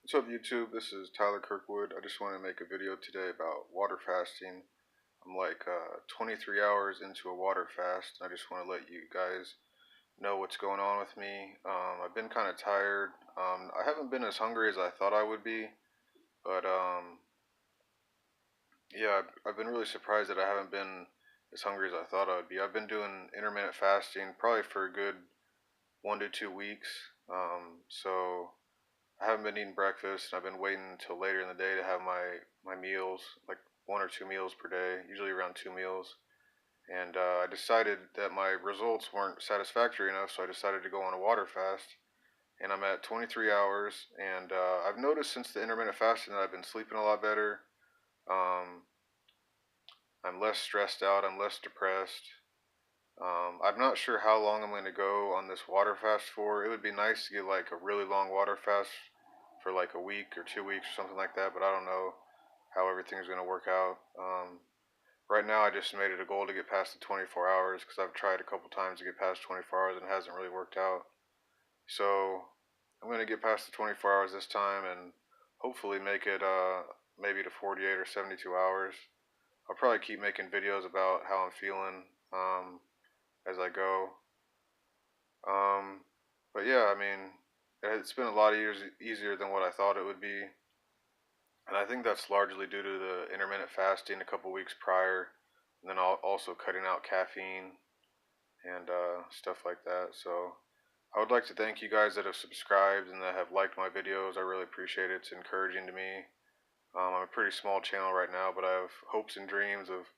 What's up YouTube? This is Tyler Kirkwood. I just want to make a video today about water fasting. I'm like 23 hours into a water fast. I just want to let you guys know what's going on with me. I've been kind of tired. I haven't been as hungry as I thought I would be, but yeah, I've been really surprised that I haven't been as hungry as I thought I would be. I've been doing intermittent fasting probably for a good 1 to 2 weeks. So I haven't been eating breakfast. I've been waiting until later in the day to have my meals, like 1 or 2 meals per day, usually around 2 meals. And I decided that my results weren't satisfactory enough, so I decided to go on a water fast. And I'm at 23 hours, and I've noticed since the intermittent fasting that I've been sleeping a lot better. Um, I'm less stressed out. I'm less depressed. I'm not sure how long I'm going to go on this water fast for. It would be nice to get like a really long water fast for like a week or 2 weeks or something like that, but I don't know how everything's going to work out. Right now, I just made it a goal to get past the 24 hours because I've tried a couple times to get past 24 hours and it hasn't really worked out. So I'm going to get past the 24 hours this time and hopefully make it maybe to 48 or 72 hours. I'll probably keep making videos about how I'm feeling as I go. Um, but yeah, I mean, it's been a lot of years easier than what I thought it would be, and I think that's largely due to the intermittent fasting a couple weeks prior, and then also cutting out caffeine and stuff like that. So I would like to thank you guys that have subscribed and that have liked my videos. I really appreciate it. It's encouraging to me. I'm a pretty small channel right now, but I have hopes and dreams of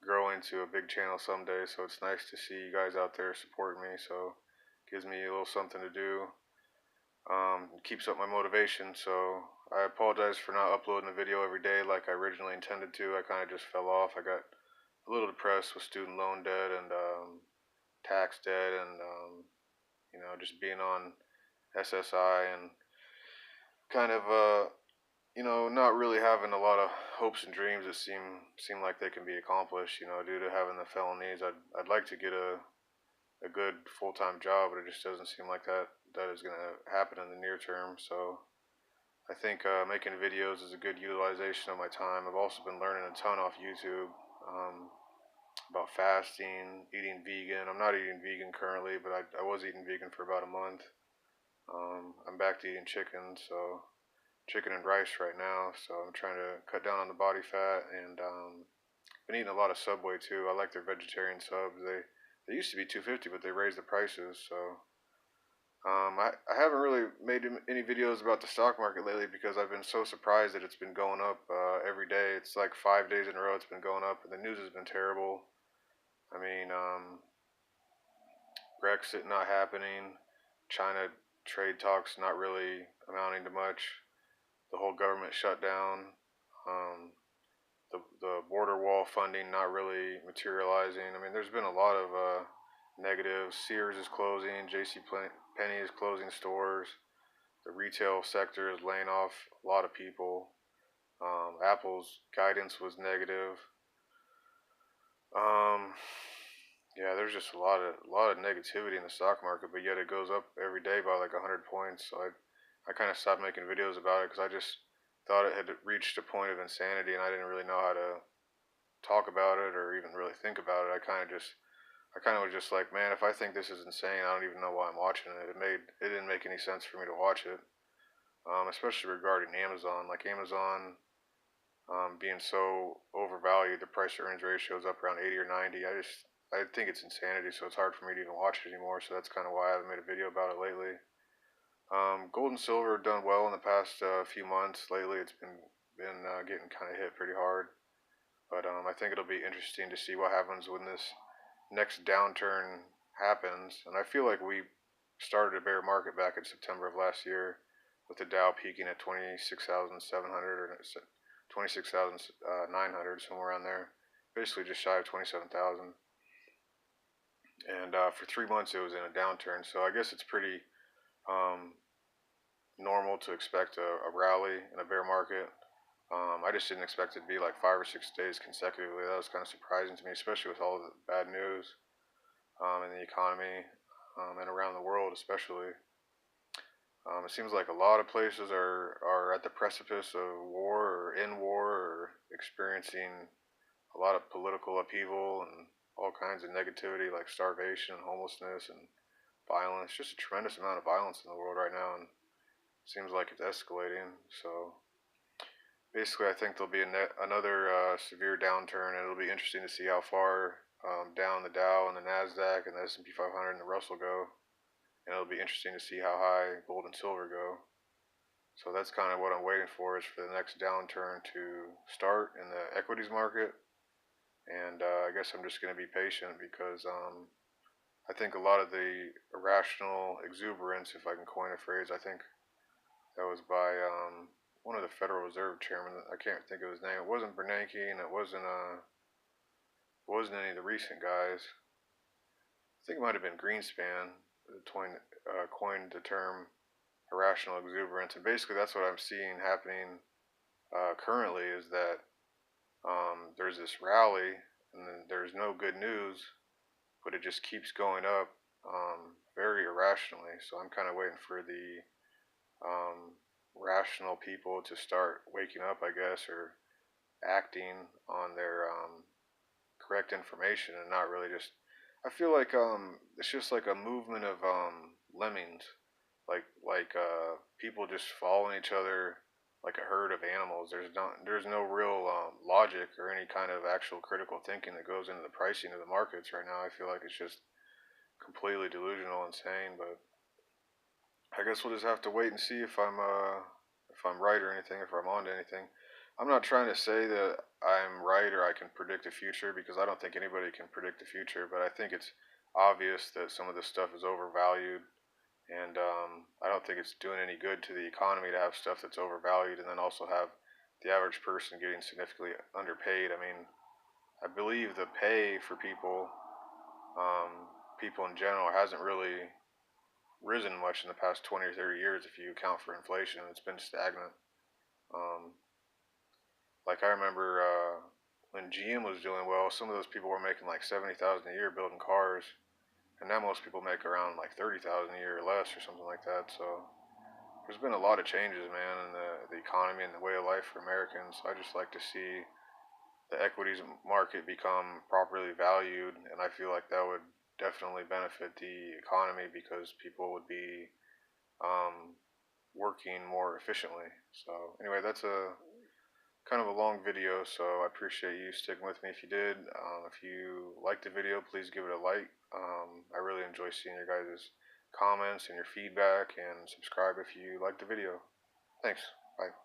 growing to a big channel someday. So it's nice to see you guys out there supporting me. So it gives me a little something to do. Keeps up my motivation. So I apologize for not uploading a video every day like I originally intended to. I kind of just fell off. I got a little depressed with student loan debt and tax debt and just being on SSI and kind of not really having a lot of hopes and dreams that seem like they can be accomplished. Due to having the felonies, I'd like to get a good full-time job, but it just doesn't seem like that is going to happen in the near term. So I think making videos is a good utilization of my time. I've also been learning a ton off YouTube about fasting, eating vegan. I'm not eating vegan currently, but I was eating vegan for about a month. I'm back to eating chicken, so chicken and rice right now. So I'm trying to cut down on the body fat and been eating a lot of Subway too. I like their vegetarian subs. They used to be 250, but they raised the prices. So I haven't really made any videos about the stock market lately because I've been so surprised that it's been going up every day. It's like 5 days in a row it's been going up, and the news has been terrible. I mean, Brexit not happening, China trade talks not really amounting to much, the whole government shutdown, um, the border wall funding not really materializing. I mean, there's been a lot of negatives. Sears is closing, J.C. Penney is closing stores. The retail sector is laying off a lot of people. Apple's guidance was negative. Um, yeah, there's just a lot of negativity in the stock market, but yet it goes up every day by like 100 points. So I kind of stopped making videos about it because I just thought it had reached a point of insanity, and I didn't really know how to talk about it or even really think about it. I kind of was just like, man, if I think this is insane, I don't even know why I'm watching it. It didn't make any sense for me to watch it, especially regarding Amazon. Like Amazon being so overvalued, the price to earnings ratio is up around 80 or 90. I think it's insanity, so it's hard for me to even watch it anymore. So that's kind of why I haven't made a video about it lately. Gold and silver have done well in the past few months. Lately, it's been getting kind of hit pretty hard. But I think it'll be interesting to see what happens when this next downturn happens. And I feel like we started a bear market back in September of last year with the Dow peaking at 26,700 or 26,900, somewhere around there, basically just shy of 27,000. And for 3 months it was in a downturn. So I guess it's pretty um, normal to expect a rally in a bear market. I just didn't expect it to be like 5 or 6 days consecutively. That was kind of surprising to me, especially with all the bad news in the economy and around the world, especially. It seems like a lot of places are at the precipice of war or in war or experiencing a lot of political upheaval and all kinds of negativity like starvation, homelessness, and violence. Just a tremendous amount of violence in the world right now, and it seems like it's escalating. So basically, I think there'll be another severe downturn, and it'll be interesting to see how far down the Dow and the Nasdaq and the S&P 500 and the Russell go, and it'll be interesting to see how high gold and silver go. So that's kind of what I'm waiting for, is for the next downturn to start in the equities market, and I guess I'm just going to be patient because I think a lot of the irrational exuberance, if I can coin a phrase, I think that was by one of the Federal Reserve chairmen. I can't think of his name. It wasn't Bernanke, and it wasn't any of the recent guys. I think it might have been Greenspan that coined the term irrational exuberance, and basically that's what I'm seeing happening currently, is that there's this rally, and then there's no good news, but it just keeps going up very irrationally. So I'm kind of waiting for the rational people to start waking up, I guess, or acting on their correct information and not really just. I feel like it's just like a movement of lemmings, like people just following each other like a herd of animals. There's no real logic or any kind of actual critical thinking that goes into the pricing of the markets right now. I feel like it's just completely delusional, insane. But I guess we'll just have to wait and see if I'm right or anything, if I'm onto anything. I'm not trying to say that I'm right or I can predict the future, because I don't think anybody can predict the future. But I think it's obvious that some of this stuff is overvalued, and I don't think it's doing any good to the economy to have stuff that's overvalued and then also have the average person getting significantly underpaid. I mean, I believe the pay for people in general, hasn't really risen much in the past 20 or 30 years if you account for inflation. It's been stagnant. Um, like I remember when GM was doing well, some of those people were making like 70,000 a year building cars, and now most people make around like 30,000 a year or less or something like that. So there's been a lot of changes, man, in the economy and the way of life for Americans. I just like to see the equities market become properly valued, and I feel like that would definitely benefit the economy because people would be um, working more efficiently. So anyway, that's a kind of a long video, so I appreciate you sticking with me if you did. If you liked the video, please give it a like. I really enjoy seeing your guys' comments and your feedback, and subscribe if you liked the video. Thanks. Bye.